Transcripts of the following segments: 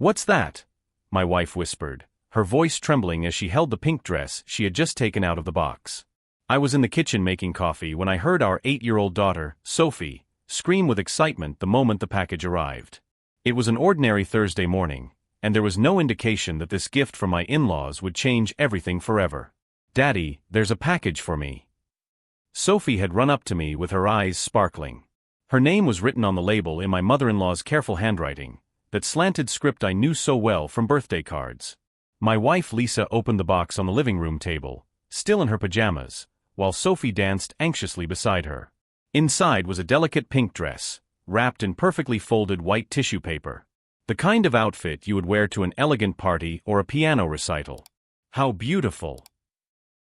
"What's that?" my wife whispered, her voice trembling as she held the pink dress she had just taken out of the box. I was in the kitchen making coffee when I heard our 8-year-old daughter, Sophie, scream with excitement the moment the package arrived. It was an ordinary Thursday morning, and there was no indication that this gift from my in-laws would change everything forever. "Daddy, there's a package for me." Sophie had run up to me with her eyes sparkling. Her name was written on the label in my mother-in-law's careful handwriting, that slanted script I knew so well from birthday cards. My wife Lisa opened the box on the living room table, still in her pajamas, while Sophie danced anxiously beside her. Inside was a delicate pink dress, wrapped in perfectly folded white tissue paper. The kind of outfit you would wear to an elegant party or a piano recital. "How beautiful!"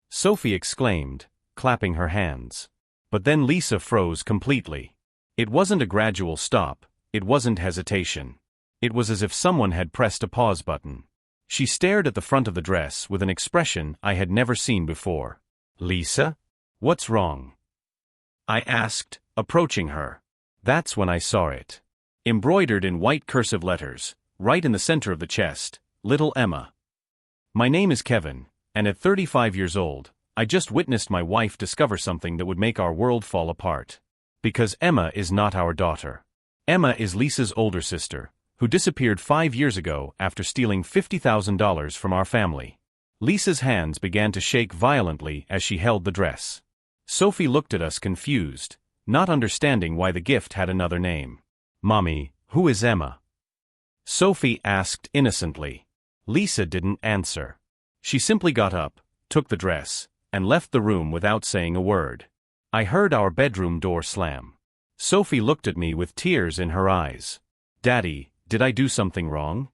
Sophie exclaimed, clapping her hands. But then Lisa froze completely. It wasn't a gradual stop, it wasn't hesitation. It was as if someone had pressed a pause button. She stared at the front of the dress with an expression I had never seen before. "Lisa? What's wrong?" I asked, approaching her. That's when I saw it. Embroidered in white cursive letters, right in the center of the chest, "Little Emma." My name is Kevin, and at 35 years old, I just witnessed my wife discover something that would make our world fall apart. Because Emma is not our daughter. Emma is Lisa's older sister, who disappeared 5 years ago after stealing $50,000 from our family. Lisa's hands began to shake violently as she held the dress. Sophie looked at us confused, not understanding why the gift had another name. "Mommy, who is Emma?" Sophie asked innocently. Lisa didn't answer. She simply got up, took the dress, and left the room without saying a word. I heard our bedroom door slam. Sophie looked at me with tears in her eyes. "Daddy, did I do something wrong?"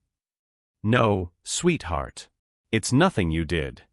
"No, sweetheart. It's nothing you did."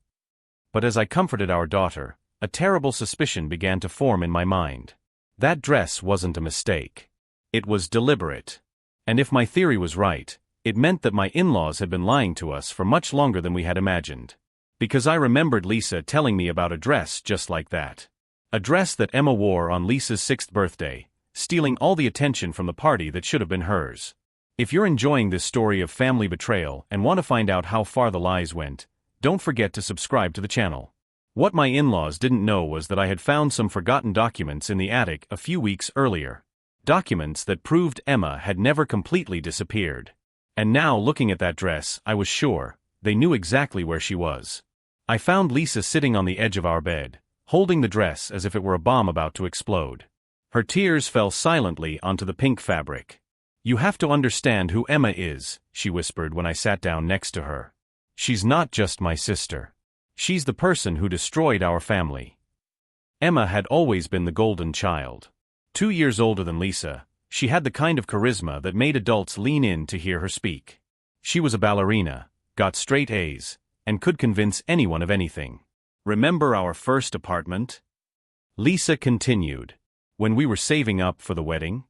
But as I comforted our daughter, a terrible suspicion began to form in my mind. That dress wasn't a mistake. It was deliberate. And if my theory was right, it meant that my in-laws had been lying to us for much longer than we had imagined. Because I remembered Lisa telling me about a dress just like that. A dress that Emma wore on Lisa's 6th birthday, stealing all the attention from the party that should have been hers. If you're enjoying this story of family betrayal and want to find out how far the lies went, don't forget to subscribe to the channel. What my in-laws didn't know was that I had found some forgotten documents in the attic a few weeks earlier. Documents that proved Emma had never completely disappeared. And now, looking at that dress, I was sure they knew exactly where she was. I found Lisa sitting on the edge of our bed, holding the dress as if it were a bomb about to explode. Her tears fell silently onto the pink fabric. "You have to understand who Emma is," she whispered when I sat down next to her. "She's not just my sister. She's the person who destroyed our family." Emma had always been the golden child. 2 years older than Lisa, she had the kind of charisma that made adults lean in to hear her speak. She was a ballerina, got straight A's, and could convince anyone of anything. "Remember our first apartment?" Lisa continued. "When we were saving up for the wedding?"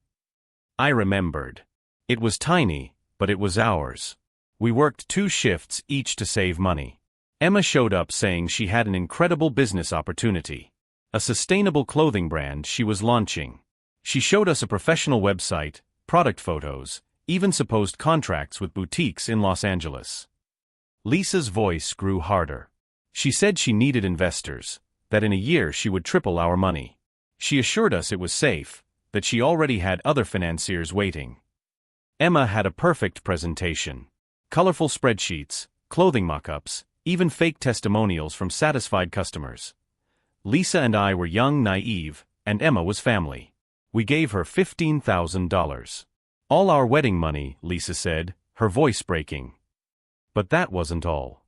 I remembered. It was tiny, but it was ours. We worked 2 shifts each to save money. Emma showed up saying she had an incredible business opportunity. A sustainable clothing brand she was launching. She showed us a professional website, product photos, even supposed contracts with boutiques in Los Angeles. Lisa's voice grew harder. She said she needed investors, that in a year she would triple our money. She assured us it was safe, that she already had other financiers waiting. Emma had a perfect presentation. Colorful spreadsheets, clothing mock-ups, even fake testimonials from satisfied customers. Lisa and I were young, naive, and Emma was family. We gave her $15,000. All our wedding money, Lisa said, her voice breaking. But that wasn't all.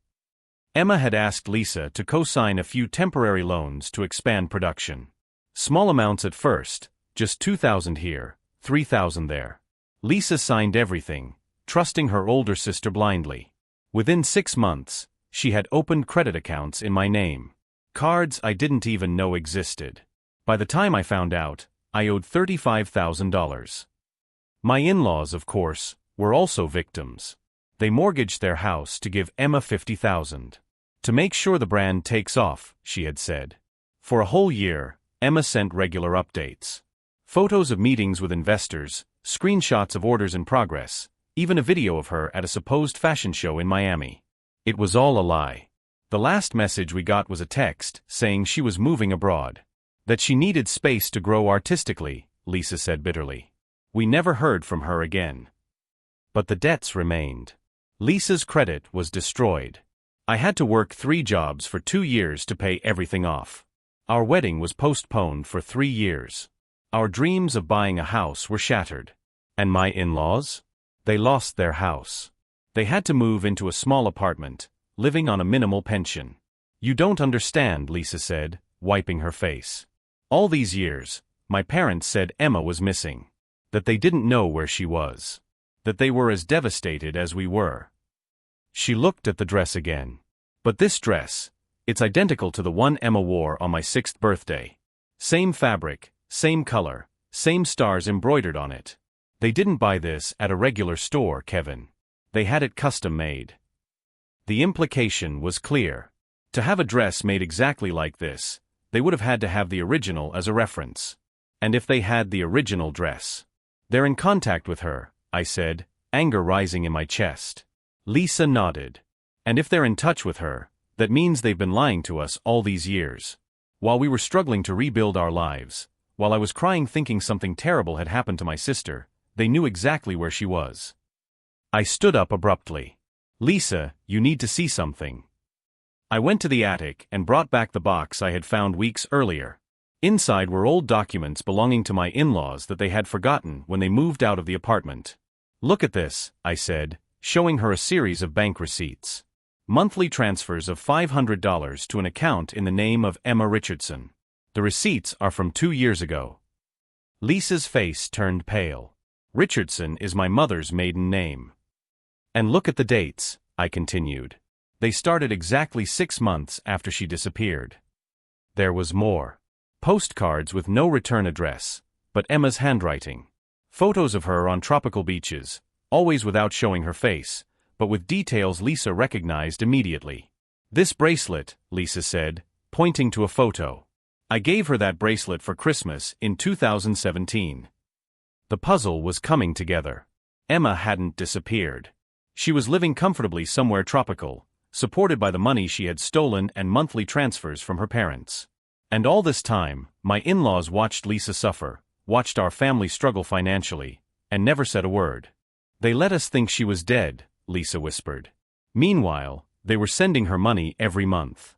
Emma had asked Lisa to co-sign a few temporary loans to expand production. Small amounts at first, just $2,000 here, $3,000 there. Lisa signed everything, trusting her older sister blindly. Within 6 months, she had opened credit accounts in my name. Cards I didn't even know existed. By the time I found out, I owed $35,000. My in-laws, of course, were also victims. They mortgaged their house to give Emma $50,000. To make sure the brand takes off, she had said. For a whole year, Emma sent regular updates. Photos of meetings with investors, screenshots of orders in progress, even a video of her at a supposed fashion show in Miami. It was all a lie. The last message we got was a text saying she was moving abroad. That she needed space to grow artistically, Lisa said bitterly. We never heard from her again. But the debts remained. Lisa's credit was destroyed. I had to work 3 jobs for 2 years to pay everything off. Our wedding was postponed for 3 years. Our dreams of buying a house were shattered. And my in-laws? They lost their house. They had to move into a small apartment, living on a minimal pension. You don't understand, Lisa said, wiping her face. All these years, my parents said Emma was missing. That they didn't know where she was. That they were as devastated as we were. She looked at the dress again. But this dress, it's identical to the one Emma wore on my 6th birthday. Same fabric, same color, same stars embroidered on it. They didn't buy this at a regular store, Kevin. They had it custom made. The implication was clear. To have a dress made exactly like this, they would have had to have the original as a reference. And if they had the original dress, they're in contact with her, I said, anger rising in my chest. Lisa nodded. And if they're in touch with her, that means they've been lying to us all these years. While we were struggling to rebuild our lives, while I was crying thinking something terrible had happened to my sister, they knew exactly where she was. I stood up abruptly. Lisa, you need to see something. I went to the attic and brought back the box I had found weeks earlier. Inside were old documents belonging to my in-laws that they had forgotten when they moved out of the apartment. Look at this, I said, showing her a series of bank receipts. Monthly transfers of $500 to an account in the name of Emma Richardson. The receipts are from 2 years ago. Lisa's face turned pale. Richardson is my mother's maiden name. And look at the dates, I continued. They started exactly 6 months after she disappeared. There was more. Postcards with no return address, but Emma's handwriting. Photos of her on tropical beaches, always without showing her face, but with details Lisa recognized immediately. This bracelet, Lisa said, pointing to a photo. I gave her that bracelet for Christmas in 2017. The puzzle was coming together. Emma hadn't disappeared. She was living comfortably somewhere tropical, supported by the money she had stolen and monthly transfers from her parents. And all this time, my in-laws watched Lisa suffer, watched our family struggle financially, and never said a word. They let us think she was dead, Lisa whispered. Meanwhile, they were sending her money every month.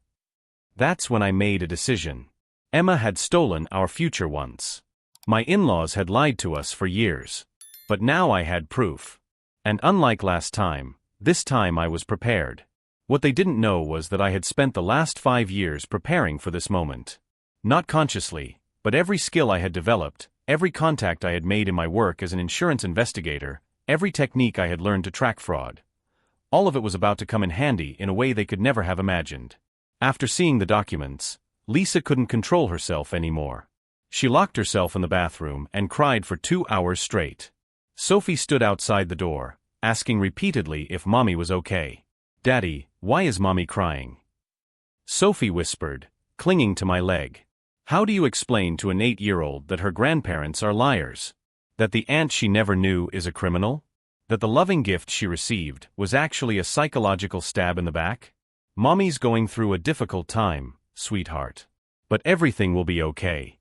That's when I made a decision. Emma had stolen our future once. My in-laws had lied to us for years. But now I had proof. And unlike last time, this time I was prepared. What they didn't know was that I had spent the last 5 years preparing for this moment. Not consciously, but every skill I had developed, every contact I had made in my work as an insurance investigator, every technique I had learned to track fraud. All of it was about to come in handy in a way they could never have imagined. After seeing the documents, Lisa couldn't control herself anymore. She locked herself in the bathroom and cried for 2 hours straight. Sophie stood outside the door, asking repeatedly if Mommy was okay. Daddy, why is Mommy crying? Sophie whispered, clinging to my leg. How do you explain to an 8-year-old that her grandparents are liars? That the aunt she never knew is a criminal? That the loving gift she received was actually a psychological stab in the back? Mommy's going through a difficult time, sweetheart. But everything will be okay.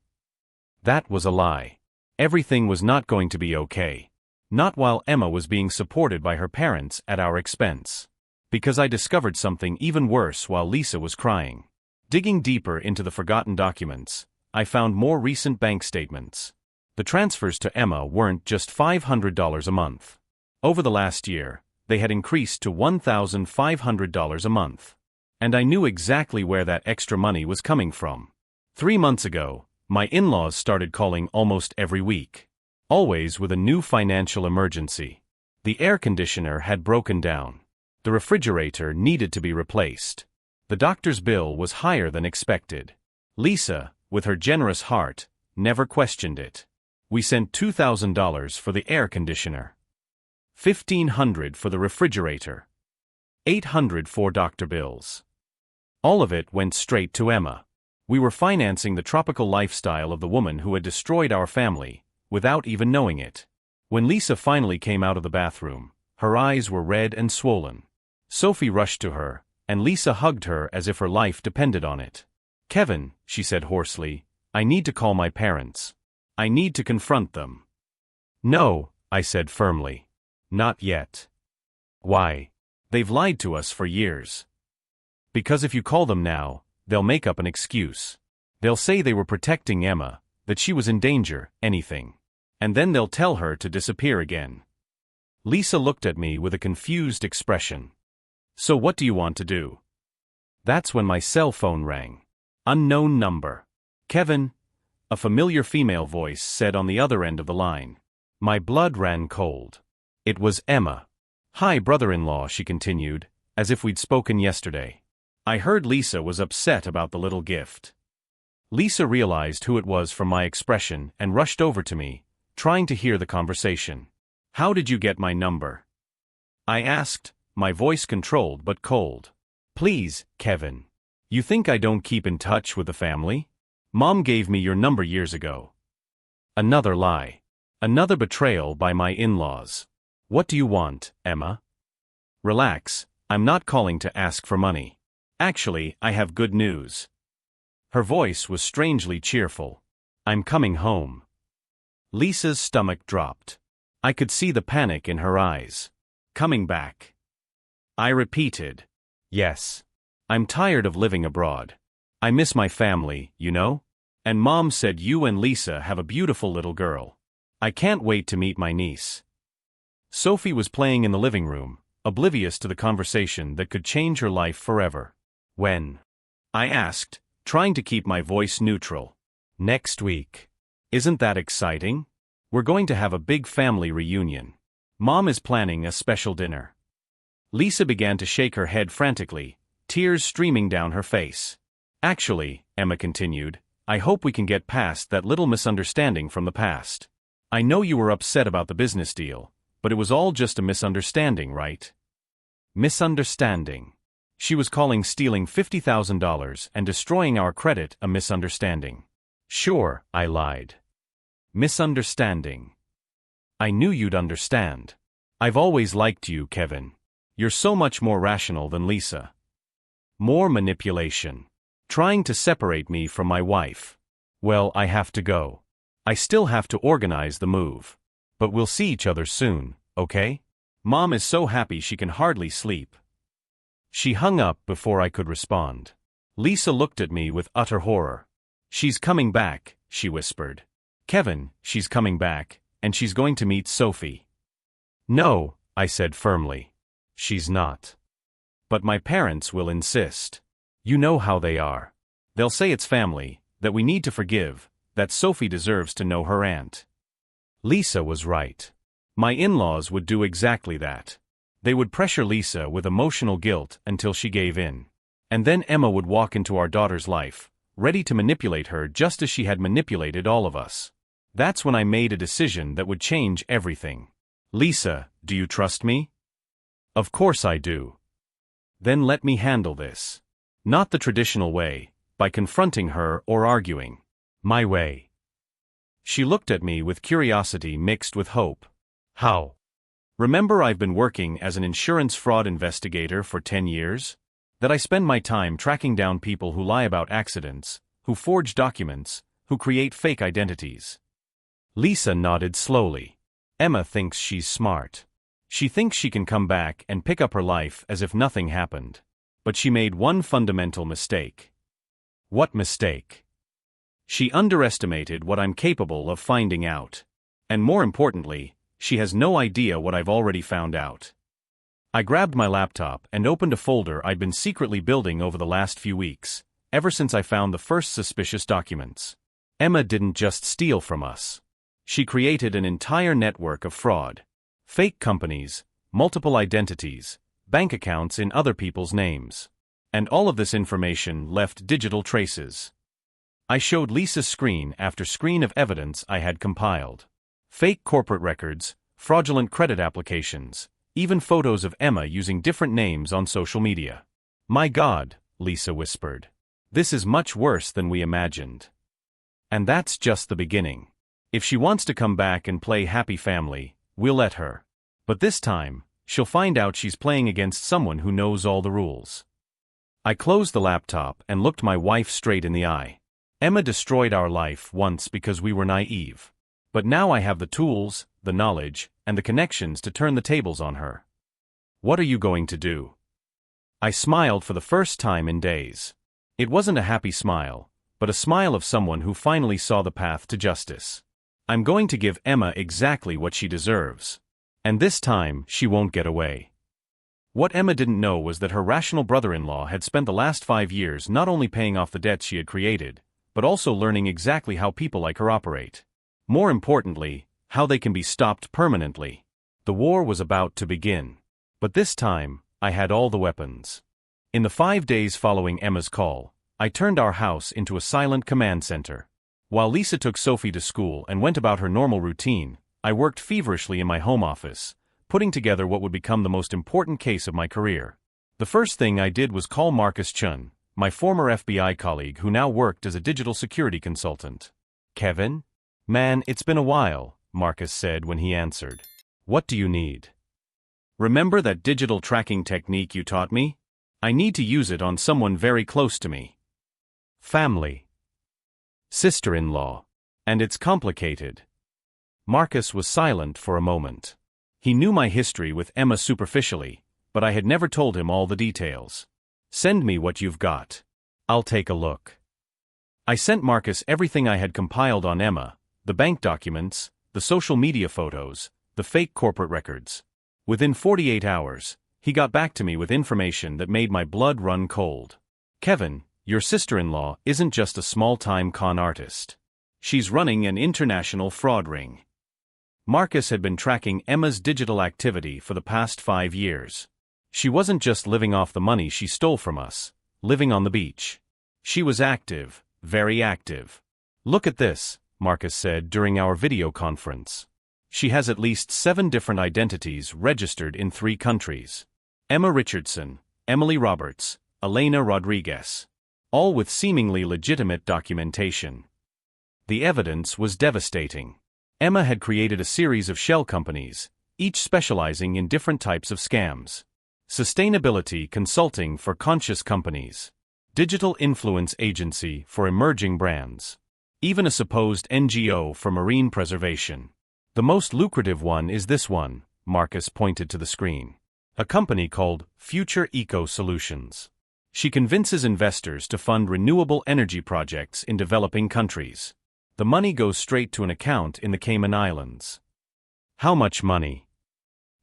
That was a lie. Everything was not going to be okay. Not while Emma was being supported by her parents at our expense. Because I discovered something even worse while Lisa was crying. Digging deeper into the forgotten documents, I found more recent bank statements. The transfers to Emma weren't just $500 a month. Over the last year, they had increased to $1,500 a month. And I knew exactly where that extra money was coming from. 3 months ago, my in-laws started calling almost every week. Always with a new financial emergency. The air conditioner had broken down. The refrigerator needed to be replaced. The doctor's bill was higher than expected. Lisa, with her generous heart, never questioned it. We sent $2,000 for the air conditioner. $1,500 for the refrigerator. $800 for doctor bills. All of it went straight to Emma. We were financing the tropical lifestyle of the woman who had destroyed our family, without even knowing it. When Lisa finally came out of the bathroom, Her eyes were red and swollen. Sophie rushed to her, and Lisa hugged her as if her life depended on it. "Kevin," she said hoarsely, "I need to call my parents. I need to confront them." "No," I said firmly. "Not yet." "Why?" "They've lied to us for years." "Because if you call them now, they'll make up an excuse. They'll say they were protecting Emma, that she was in danger, anything. And then they'll tell her to disappear again." Lisa looked at me with a confused expression. "So what do you want to do?" That's when my cell phone rang. Unknown number. "Kevin," a familiar female voice said on the other end of the line. My blood ran cold. It was Emma. "Hi, brother-in-law," she continued, as if we'd spoken yesterday. I heard Lisa was upset about the little gift. Lisa realized who it was from my expression and rushed over to me, trying to hear the conversation. "How did you get my number?" I asked, my voice controlled but cold. "Please, Kevin. You think I don't keep in touch with the family? Mom gave me your number years ago." Another lie. Another betrayal by my in-laws. "What do you want, Emma?" "Relax, I'm not calling to ask for money. Actually, I have good news." Her voice was strangely cheerful. "I'm coming home." Lisa's stomach dropped. I could see the panic in her eyes. "Coming back?" I repeated. "Yes. I'm tired of living abroad. I miss my family, you know? And Mom said you and Lisa have a beautiful little girl. I can't wait to meet my niece." Sophie was playing in the living room, oblivious to the conversation that could change her life forever. "When?" I asked, trying to keep my voice neutral. "Next week." "Isn't that exciting? We're going to have a big family reunion. Mom is planning a special dinner." Lisa began to shake her head frantically, tears streaming down her face. "Actually," Emma continued, "I hope we can get past that little misunderstanding from the past. I know you were upset about the business deal, but it was all just a misunderstanding, right?" Misunderstanding. She was calling stealing $50,000 and destroying our credit a misunderstanding. "Sure," I lied. "Misunderstanding. I knew you'd understand. I've always liked you, Kevin. You're so much more rational than Lisa." More manipulation. Trying to separate me from my wife. "Well, I have to go. I still have to organize the move. But we'll see each other soon, okay? Mom is so happy she can hardly sleep." She hung up before I could respond. Lisa looked at me with utter horror. "She's coming back," she whispered. "Kevin, she's coming back, and she's going to meet Sophie." "No," I said firmly. "She's not." "But my parents will insist. You know how they are. They'll say it's family, that we need to forgive, that Sophie deserves to know her aunt." Lisa was right. My in-laws would do exactly that. They would pressure Lisa with emotional guilt until she gave in. And then Emma would walk into our daughter's life, ready to manipulate her just as she had manipulated all of us. That's when I made a decision that would change everything. "Lisa, do you trust me?" "Of course I do." "Then let me handle this. Not the traditional way, by confronting her or arguing. My way." She looked at me with curiosity mixed with hope. "How?" "Remember I've been working as an insurance fraud investigator for 10 years? That I spend my time tracking down people who lie about accidents, who forge documents, who create fake identities." Lisa nodded slowly. "Emma thinks she's smart. She thinks she can come back and pick up her life as if nothing happened. But she made one fundamental mistake." "What mistake?" "She underestimated what I'm capable of finding out. And more importantly, she has no idea what I've already found out." I grabbed my laptop and opened a folder I'd been secretly building over the last few weeks, ever since I found the first suspicious documents. Emma didn't just steal from us. She created an entire network of fraud. Fake companies, multiple identities, bank accounts in other people's names. And all of this information left digital traces. I showed Lisa screen after screen of evidence I had compiled. Fake corporate records, fraudulent credit applications, even photos of Emma using different names on social media. "My God," Lisa whispered. "This is much worse than we imagined." And that's just the beginning. If she wants to come back and play happy family, we'll let her. But this time, She'll find out she's playing against someone who knows all the rules. I closed the laptop and looked my wife straight in the eye. Emma destroyed our life once because we were naive. But now I have the tools, the knowledge, and the connections to turn the tables on her. What are you going to do? I smiled for the first time in days. It wasn't a happy smile, but a smile of someone who finally saw the path to justice. I'm going to give Emma exactly what she deserves. And this time, she won't get away. What Emma didn't know was that her rational brother-in-law had spent the last 5 years not only paying off the debts she had created, but also learning exactly how people like her operate. More importantly, how they can be stopped permanently. The war was about to begin. But this time, I had all the weapons. In the 5 days following Emma's call, I turned our house into a silent command center. While Lisa took Sophie to school and went about her normal routine, I worked feverishly in my home office, putting together what would become the most important case of my career. The first thing I did was call Marcus Chun, my former FBI colleague who now worked as a digital security consultant. Kevin? Man, it's been a while, Marcus said when he answered. What do you need? Remember that digital tracking technique you taught me? I need to use it on someone very close to me. Family. Sister-in-law. And it's complicated. Marcus was silent for a moment. He knew my history with Emma superficially, but I had never told him all the details. Send me what you've got. I'll take a look. I sent Marcus everything I had compiled on Emma, the bank documents, the social media photos, the fake corporate records. Within 48 hours, he got back to me with information that made my blood run cold. Kevin, your sister-in-law isn't just a small-time con artist. She's running an international fraud ring. Marcus had been tracking Emma's digital activity for the past 5 years. She wasn't just living off the money she stole from us, living on the beach. She was active, very active. Look at this, Marcus said during our video conference. She has at least 7 different identities registered in 3 countries. Emma Richardson, Emily Roberts, Elena Rodriguez. All with seemingly legitimate documentation. The evidence was devastating. Emma had created a series of shell companies, each specializing in different types of scams. Sustainability consulting for conscious companies. Digital influence agency for emerging brands. Even a supposed NGO for marine preservation. The most lucrative one is this one, Marcus pointed to the screen. A company called Future Eco Solutions. She convinces investors to fund renewable energy projects in developing countries. The money goes straight to an account in the Cayman Islands. How much money?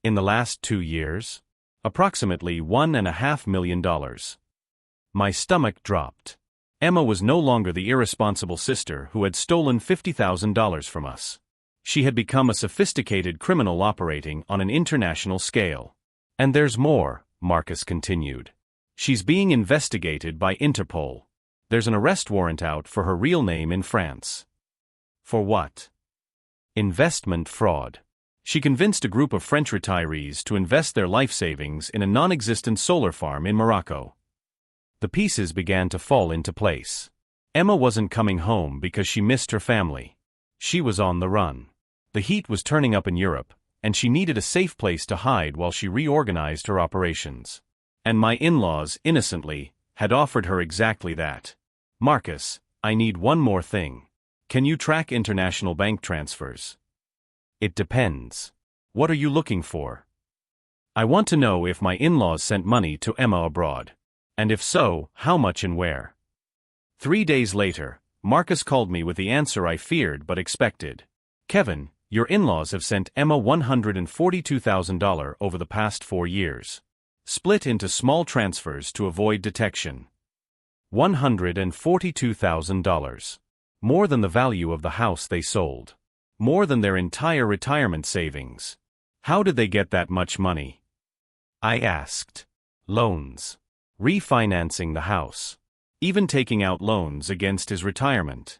In the last 2 years? Approximately $1.5 million. My stomach dropped. Emma was no longer the irresponsible sister who had stolen $50,000 from us. She had become a sophisticated criminal operating on an international scale. And there's more, Marcus continued. She's being investigated by Interpol. There's an arrest warrant out for her real name in France. For what? Investment fraud. She convinced a group of French retirees to invest their life savings in a non-existent solar farm in Morocco. The pieces began to fall into place. Emma wasn't coming home because she missed her family. She was on the run. The heat was turning up in Europe, and she needed a safe place to hide while she reorganized her operations. And my in-laws, innocently, had offered her exactly that. Marcus, I need one more thing. Can you track international bank transfers? It depends. What are you looking for? I want to know if my in-laws sent money to Emma abroad. And if so, how much and where? 3 days later, Marcus called me with the answer I feared but expected. Kevin, your in-laws have sent Emma $142,000 over the past 4 years. Split into small transfers to avoid detection. $142,000. More than the value of the house they sold. More than their entire retirement savings. How did they get that much money? I asked. Loans. Refinancing the house. Even taking out loans against his retirement.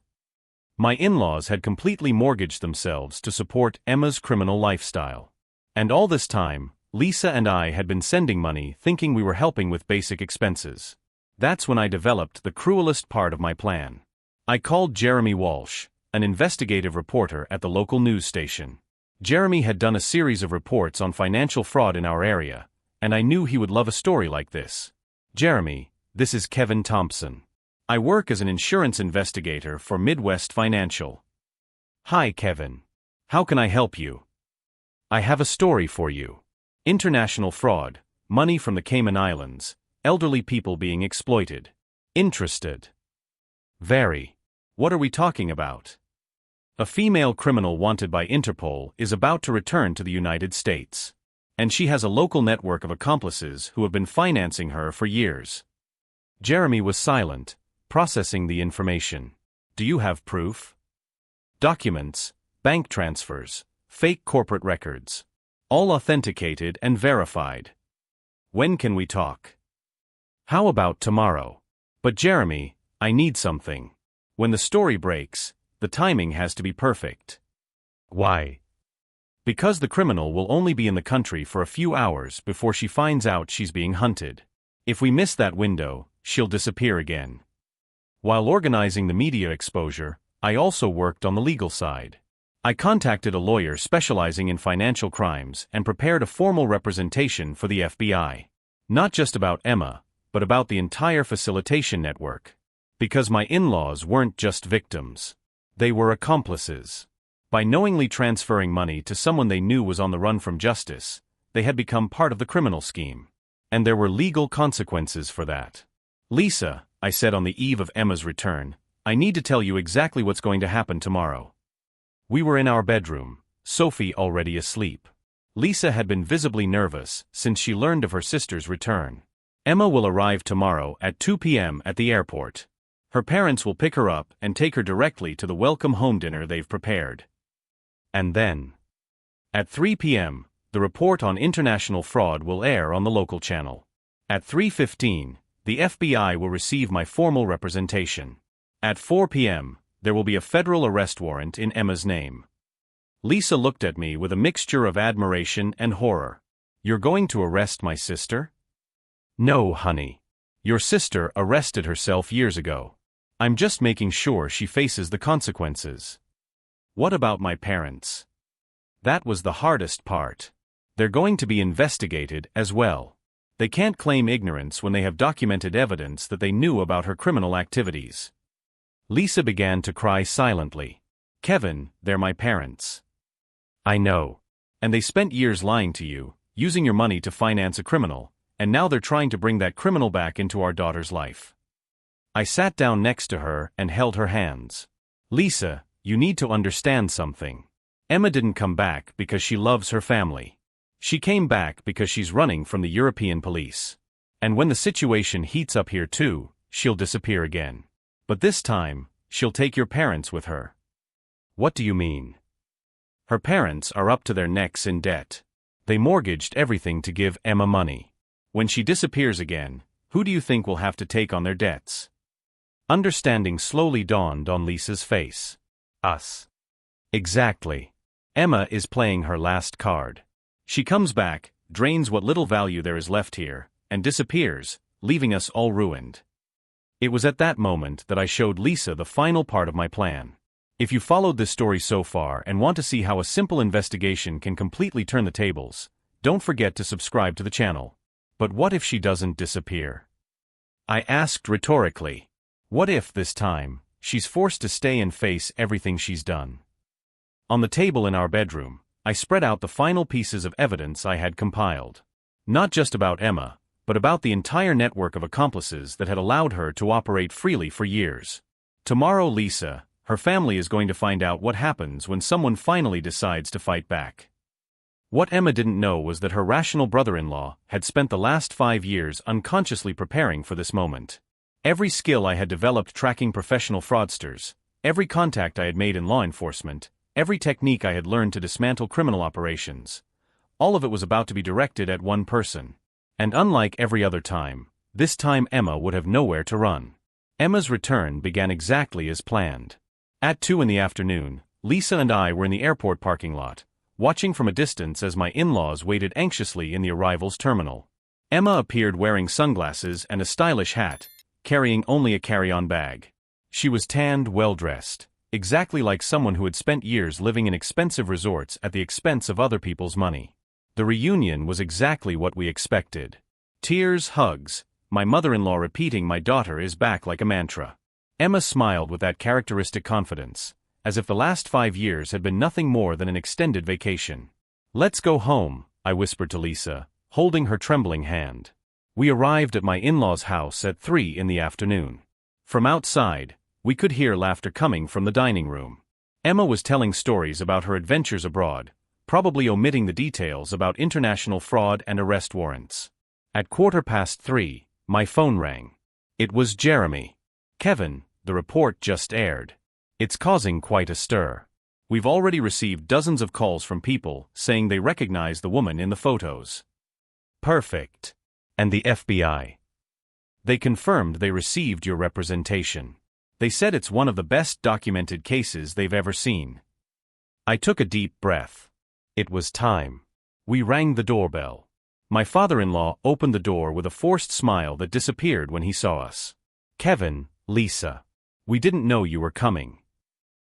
My in-laws had completely mortgaged themselves to support Emma's criminal lifestyle. And all this time, Lisa and I had been sending money thinking we were helping with basic expenses. That's when I developed the cruelest part of my plan. I called Jeremy Walsh, an investigative reporter at the local news station. Jeremy had done a series of reports on financial fraud in our area, and I knew he would love a story like this. Jeremy, this is Kevin Thompson. I work as an insurance investigator for Midwest Financial. Hi, Kevin. How can I help you? I have a story for you. International fraud, money from the Cayman Islands, elderly people being exploited. Interested? Very. What are we talking about? A female criminal wanted by Interpol is about to return to the United States. And she has a local network of accomplices who have been financing her for years. Jeremy was silent, processing the information. Do you have proof? Documents, bank transfers, fake corporate records. All authenticated and verified. When can we talk? How about tomorrow? But Jeremy, I need something. When the story breaks, the timing has to be perfect. Why? Because the criminal will only be in the country for a few hours before she finds out she's being hunted. If we miss that window, she'll disappear again. While organizing the media exposure, I also worked on the legal side. I contacted a lawyer specializing in financial crimes and prepared a formal representation for the FBI. Not just about Emma, but about the entire facilitation network. Because my in-laws weren't just victims. They were accomplices. By knowingly transferring money to someone they knew was on the run from justice, they had become part of the criminal scheme. And there were legal consequences for that. Lisa, I said on the eve of Emma's return, I need to tell you exactly what's going to happen tomorrow. We were in our bedroom, Sophie already asleep. Lisa had been visibly nervous since she learned of her sister's return. Emma will arrive tomorrow at 2 p.m. at the airport. Her parents will pick her up and take her directly to the welcome home dinner they've prepared. And then, at 3 p.m., the report on international fraud will air on the local channel. At 3:15, the FBI will receive my formal representation. At 4 p.m., there will be a federal arrest warrant in Emma's name. Lisa looked at me with a mixture of admiration and horror. You're going to arrest my sister? No, honey. Your sister arrested herself years ago. I'm just making sure she faces the consequences. What about my parents? That was the hardest part. They're going to be investigated as well. They can't claim ignorance when they have documented evidence that they knew about her criminal activities. Lisa began to cry silently. Kevin, they're my parents. I know. And they spent years lying to you, using your money to finance a criminal, and now they're trying to bring that criminal back into our daughter's life. I sat down next to her and held her hands. Lisa, you need to understand something. Emma didn't come back because she loves her family. She came back because she's running from the European police. And when the situation heats up here too, she'll disappear again. But this time, she'll take your parents with her. What do you mean? Her parents are up to their necks in debt. They mortgaged everything to give Emma money. When she disappears again, who do you think will have to take on their debts? Understanding slowly dawned on Lisa's face. Us. Exactly. Emma is playing her last card. She comes back, drains what little value there is left here, and disappears, leaving us all ruined. It was at that moment that I showed Lisa the final part of my plan. If you followed this story so far and want to see how a simple investigation can completely turn the tables, don't forget to subscribe to the channel. But what if she doesn't disappear? I asked rhetorically. What if, this time, she's forced to stay and face everything she's done? On the table in our bedroom, I spread out the final pieces of evidence I had compiled. Not just about Emma, but about the entire network of accomplices that had allowed her to operate freely for years. Tomorrow Lisa, her family is going to find out what happens when someone finally decides to fight back. What Emma didn't know was that her rational brother-in-law had spent the last 5 years unconsciously preparing for this moment. Every skill I had developed tracking professional fraudsters, every contact I had made in law enforcement, every technique I had learned to dismantle criminal operations, all of it was about to be directed at one person. And unlike every other time, this time Emma would have nowhere to run. Emma's return began exactly as planned. At 2 in the afternoon, Lisa and I were in the airport parking lot, watching from a distance as my in-laws waited anxiously in the arrivals terminal. Emma appeared wearing sunglasses and a stylish hat, carrying only a carry-on bag. She was tanned, well-dressed, exactly like someone who had spent years living in expensive resorts at the expense of other people's money. The reunion was exactly what we expected. Tears, hugs, my mother-in-law repeating my daughter is back like a mantra. Emma smiled with that characteristic confidence, as if the last 5 years had been nothing more than an extended vacation. Let's go home, I whispered to Lisa, holding her trembling hand. We arrived at my in-laws' house at 3 in the afternoon. From outside, we could hear laughter coming from the dining room. Emma was telling stories about her adventures abroad, probably omitting the details about international fraud and arrest warrants. At 3:15, my phone rang. It was Jeremy. Kevin, the report just aired. It's causing quite a stir. We've already received dozens of calls from people saying they recognize the woman in the photos. Perfect. And the FBI. They confirmed they received your representation. They said it's one of the best documented cases they've ever seen. I took a deep breath. It was time. We rang the doorbell. My father-in-law opened the door with a forced smile that disappeared when he saw us. Kevin, Lisa. We didn't know you were coming.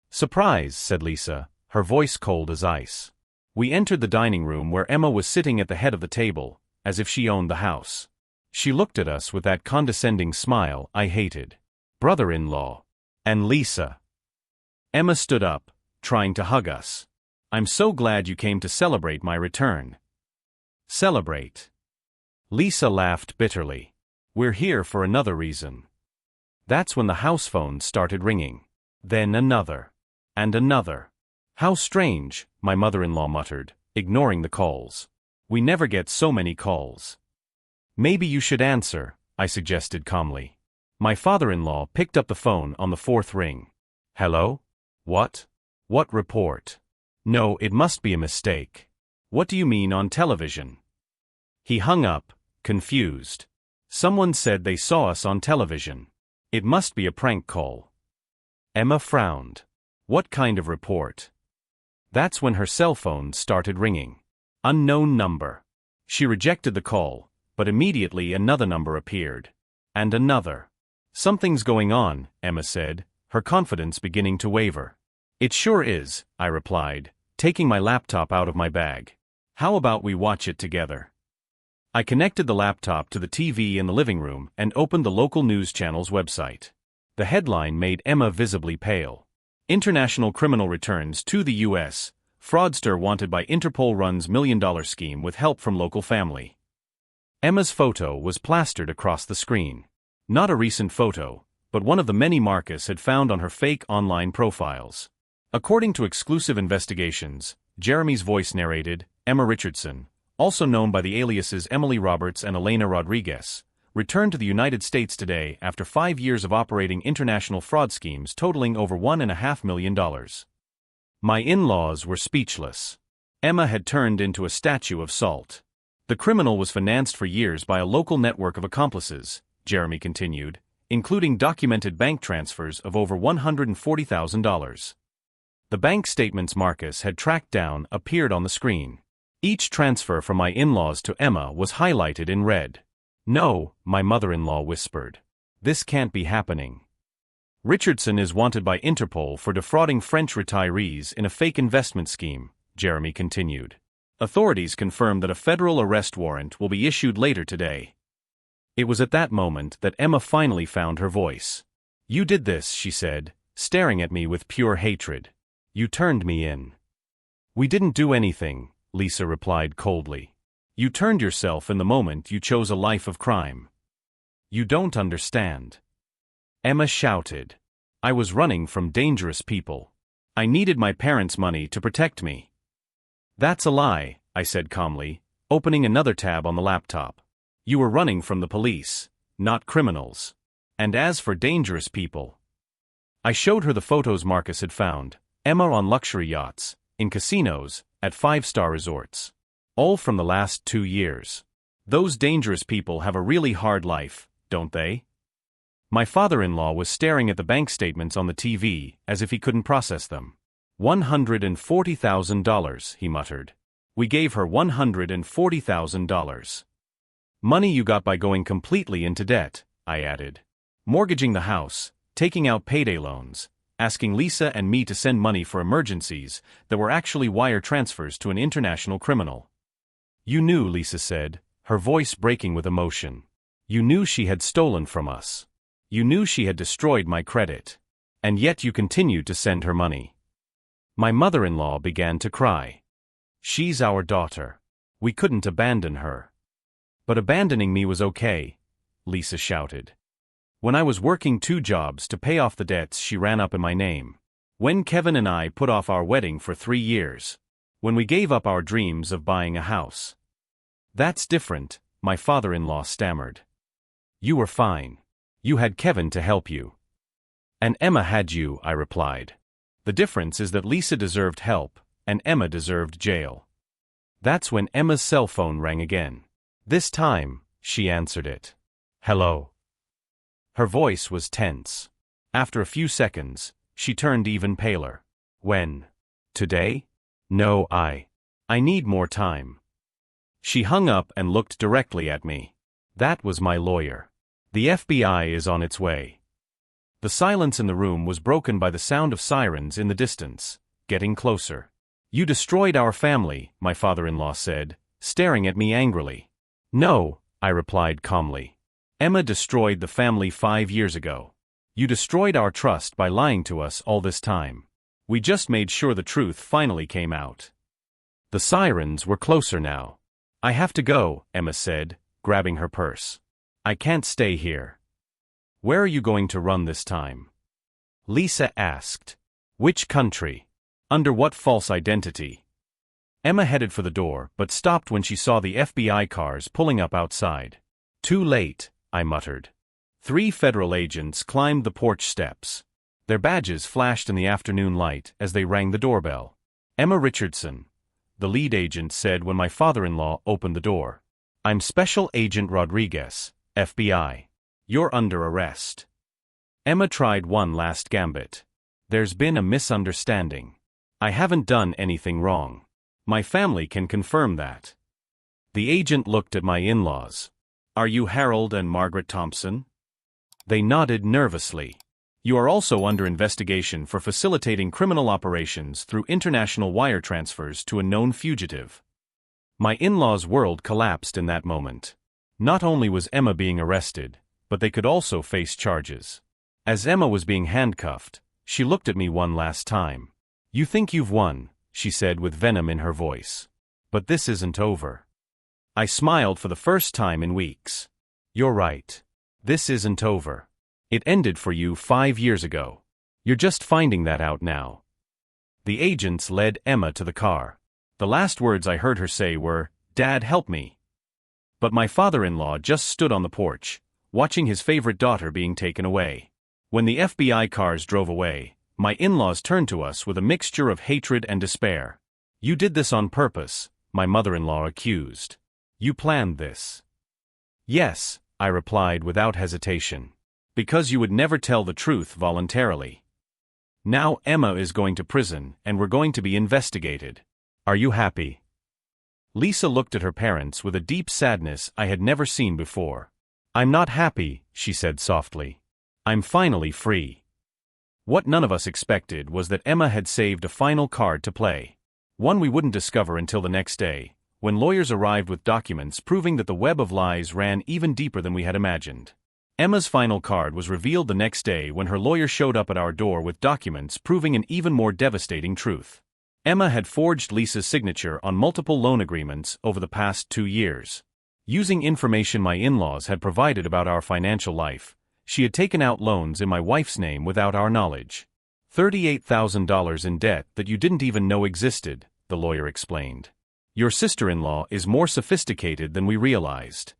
Surprise, said Lisa, her voice cold as ice. We entered the dining room where Emma was sitting at the head of the table, as if she owned the house. She looked at us with that condescending smile I hated. Brother-in-law. And Lisa. Emma stood up, trying to hug us. I'm so glad you came to celebrate my return. Celebrate. Lisa laughed bitterly. We're here for another reason. That's when the house phone started ringing. Then another. And another. How strange, my mother-in-law muttered, ignoring the calls. We never get so many calls. Maybe you should answer, I suggested calmly. My father-in-law picked up the phone on the 4th ring. Hello? What? What report? No, it must be a mistake. What do you mean on television? He hung up, confused. Someone said they saw us on television. It must be a prank call. Emma frowned. What kind of report? That's when her cell phone started ringing. Unknown number. She rejected the call, but immediately another number appeared. And another. Something's going on, Emma said, her confidence beginning to waver. It sure is, I replied, taking my laptop out of my bag. How about we watch it together? I connected the laptop to the TV in the living room and opened the local news channel's website. The headline made Emma visibly pale. International criminal returns to the U.S. Fraudster wanted by Interpol runs $1 million scheme with help from local family. Emma's photo was plastered across the screen. Not a recent photo, but one of the many Marcus had found on her fake online profiles. According to exclusive investigations, Jeremy's voice narrated, Emma Richardson, also known by the aliases Emily Roberts and Elena Rodriguez, returned to the United States today after 5 years of operating international fraud schemes totaling over $1.5 million. My in-laws were speechless. Emma had turned into a statue of salt. The criminal was financed for years by a local network of accomplices, Jeremy continued, including documented bank transfers of over $140,000. The bank statements Marcus had tracked down appeared on the screen. Each transfer from my in-laws to Emma was highlighted in red. No, my mother-in-law whispered. This can't be happening. Richardson is wanted by Interpol for defrauding French retirees in a fake investment scheme, Jeremy continued. Authorities confirmed that a federal arrest warrant will be issued later today. It was at that moment that Emma finally found her voice. You did this, she said, staring at me with pure hatred. You turned me in. We didn't do anything, Lisa replied coldly. You turned yourself in the moment you chose a life of crime. You don't understand. Emma shouted. I was running from dangerous people. I needed my parents' money to protect me. That's a lie, I said calmly, opening another tab on the laptop. You were running from the police, not criminals. And as for dangerous people, I showed her the photos Marcus had found, Emma on luxury yachts, in casinos, at 5-star resorts. All from the last 2 years. Those dangerous people have a really hard life, don't they? My father-in-law was staring at the bank statements on the TV as if he couldn't process them. $140,000, he muttered. We gave her $140,000. Money you got by going completely into debt, I added. Mortgaging the house, taking out payday loans, asking Lisa and me to send money for emergencies that were actually wire transfers to an international criminal. You knew, Lisa said, her voice breaking with emotion. You knew she had stolen from us. You knew she had destroyed my credit. And yet you continued to send her money. My mother-in-law began to cry. She's our daughter. We couldn't abandon her. But abandoning me was okay, Lisa shouted. When I was working 2 jobs to pay off the debts she ran up in my name. When Kevin and I put off our wedding for 3 years. When we gave up our dreams of buying a house. That's different, my father-in-law stammered. You were fine. You had Kevin to help you. And Emma had you, I replied. The difference is that Lisa deserved help, and Emma deserved jail. That's when Emma's cell phone rang again. This time, she answered it. Hello. Her voice was tense. After a few seconds, she turned even paler. When? Today? No, I need more time. She hung up and looked directly at me. That was my lawyer. The FBI is on its way. The silence in the room was broken by the sound of sirens in the distance, getting closer. You destroyed our family, my father-in-law said, staring at me angrily. No, I replied calmly. Emma destroyed the family 5 years ago. You destroyed our trust by lying to us all this time. We just made sure the truth finally came out. The sirens were closer now. I have to go, Emma said, grabbing her purse. I can't stay here. Where are you going to run this time? Lisa asked. Which country? Under what false identity? Emma headed for the door, but stopped when she saw the FBI cars pulling up outside. Too late, I muttered. 3 federal agents climbed the porch steps. Their badges flashed in the afternoon light as they rang the doorbell. Emma Richardson, the lead agent said when my father-in-law opened the door. I'm Special Agent Rodriguez, FBI. You're under arrest. Emma tried one last gambit. There's been a misunderstanding. I haven't done anything wrong. My family can confirm that. The agent looked at my in-laws. Are you Harold and Margaret Thompson? They nodded nervously. You are also under investigation for facilitating criminal operations through international wire transfers to a known fugitive. My in-laws' world collapsed in that moment. Not only was Emma being arrested, but they could also face charges. As Emma was being handcuffed, she looked at me one last time. You think you've won, she said with venom in her voice. But this isn't over. I smiled for the first time in weeks. You're right. This isn't over. It ended for you 5 years ago. You're just finding that out now. The agents led Emma to the car. The last words I heard her say were, Dad, help me. But my father-in-law just stood on the porch, watching his favorite daughter being taken away. When the FBI cars drove away, my in-laws turned to us with a mixture of hatred and despair. You did this on purpose, my mother-in-law accused. You planned this. Yes, I replied without hesitation. Because you would never tell the truth voluntarily. Now Emma is going to prison and we're going to be investigated. Are you happy? Lisa looked at her parents with a deep sadness I had never seen before. I'm not happy, she said softly. I'm finally free. What none of us expected was that Emma had saved a final card to play. One we wouldn't discover until the next day, when lawyers arrived with documents proving that the web of lies ran even deeper than we had imagined. Emma's final card was revealed the next day when her lawyer showed up at our door with documents proving an even more devastating truth. Emma had forged Lisa's signature on multiple loan agreements over the past 2 years. Using information my in-laws had provided about our financial life, she had taken out loans in my wife's name without our knowledge. $38,000 in debt that you didn't even know existed, the lawyer explained. Your sister-in-law is more sophisticated than we realized.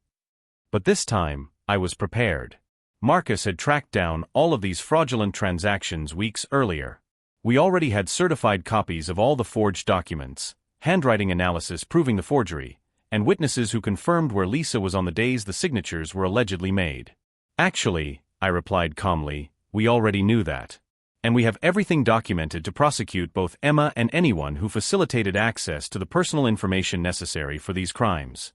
But this time, I was prepared. Marcus had tracked down all of these fraudulent transactions weeks earlier. We already had certified copies of all the forged documents, handwriting analysis proving the forgery, and witnesses who confirmed where Lisa was on the days the signatures were allegedly made. Actually, I replied calmly, we already knew that. And we have everything documented to prosecute both Emma and anyone who facilitated access to the personal information necessary for these crimes.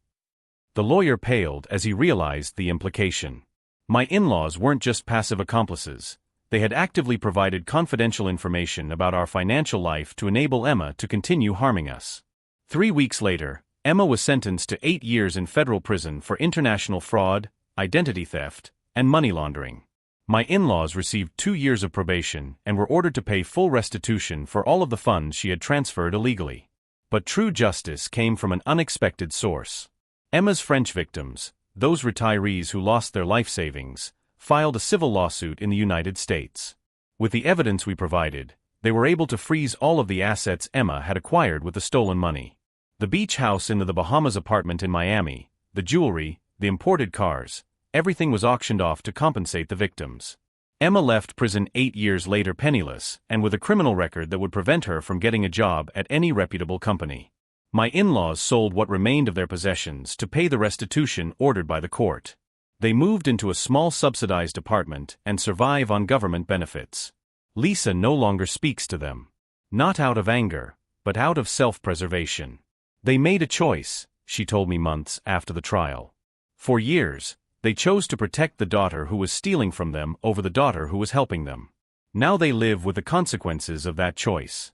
The lawyer paled as he realized the implication. My in-laws weren't just passive accomplices. They had actively provided confidential information about our financial life to enable Emma to continue harming us. 3 weeks later, Emma was sentenced to 8 years in federal prison for international fraud, identity theft, and money laundering. My in-laws received 2 years of probation and were ordered to pay full restitution for all of the funds she had transferred illegally. But true justice came from an unexpected source. Emma's French victims, those retirees who lost their life savings, filed a civil lawsuit in the United States. With the evidence we provided, they were able to freeze all of the assets Emma had acquired with the stolen money. The beach house in the Bahamas apartment in Miami, the jewelry, the imported cars, everything was auctioned off to compensate the victims. Emma left prison 8 years later penniless and with a criminal record that would prevent her from getting a job at any reputable company. My in-laws sold what remained of their possessions to pay the restitution ordered by the court. They moved into a small subsidized apartment and survive on government benefits. Lisa no longer speaks to them. Not out of anger, but out of self-preservation. They made a choice, she told me months after the trial. For years, they chose to protect the daughter who was stealing from them over the daughter who was helping them. Now they live with the consequences of that choice.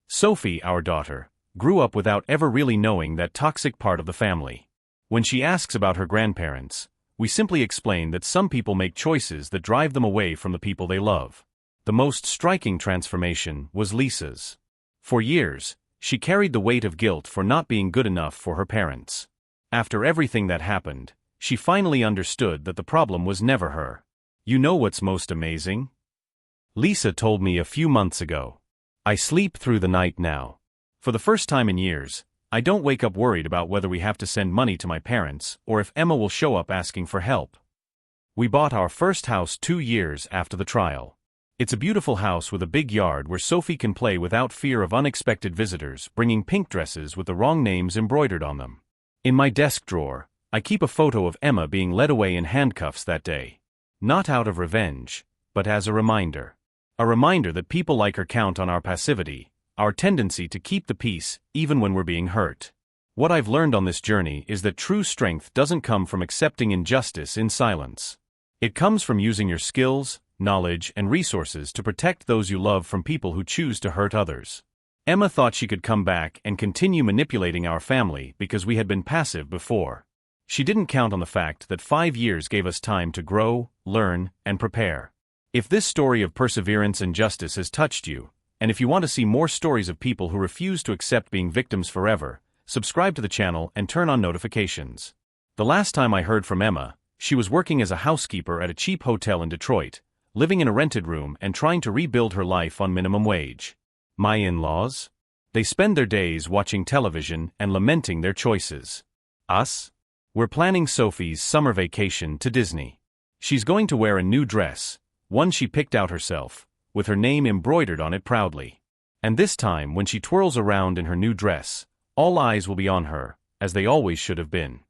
Sophie, our daughter, grew up without ever really knowing that toxic part of the family. When she asks about her grandparents, we simply explain that some people make choices that drive them away from the people they love. The most striking transformation was Lisa's. For years, she carried the weight of guilt for not being good enough for her parents. After everything that happened, she finally understood that the problem was never her. You know what's most amazing? Lisa told me a few months ago. I sleep through the night now. For the first time in years, I don't wake up worried about whether we have to send money to my parents or if Emma will show up asking for help. We bought our first house 2 years after the trial. It's a beautiful house with a big yard where Sophie can play without fear of unexpected visitors bringing pink dresses with the wrong names embroidered on them. In my desk drawer, I keep a photo of Emma being led away in handcuffs that day. Not out of revenge, but as a reminder. A reminder that people like her count on our passivity, our tendency to keep the peace even when we're being hurt. What I've learned on this journey is that true strength doesn't come from accepting injustice in silence. It comes from using your skills, knowledge, and resources to protect those you love from people who choose to hurt others. Emma thought she could come back and continue manipulating our family because we had been passive before. She didn't count on the fact that 5 years gave us time to grow, learn, and prepare. If this story of perseverance and justice has touched you, and if you want to see more stories of people who refuse to accept being victims forever, subscribe to the channel and turn on notifications. The last time I heard from Emma, she was working as a housekeeper at a cheap hotel in Detroit, living in a rented room and trying to rebuild her life on minimum wage. My in-laws? They spend their days watching television and lamenting their choices. Us? We're planning Sophie's summer vacation to Disney. She's going to wear a new dress, one she picked out herself, with her name embroidered on it proudly. And this time when she twirls around in her new dress, all eyes will be on her, as they always should have been.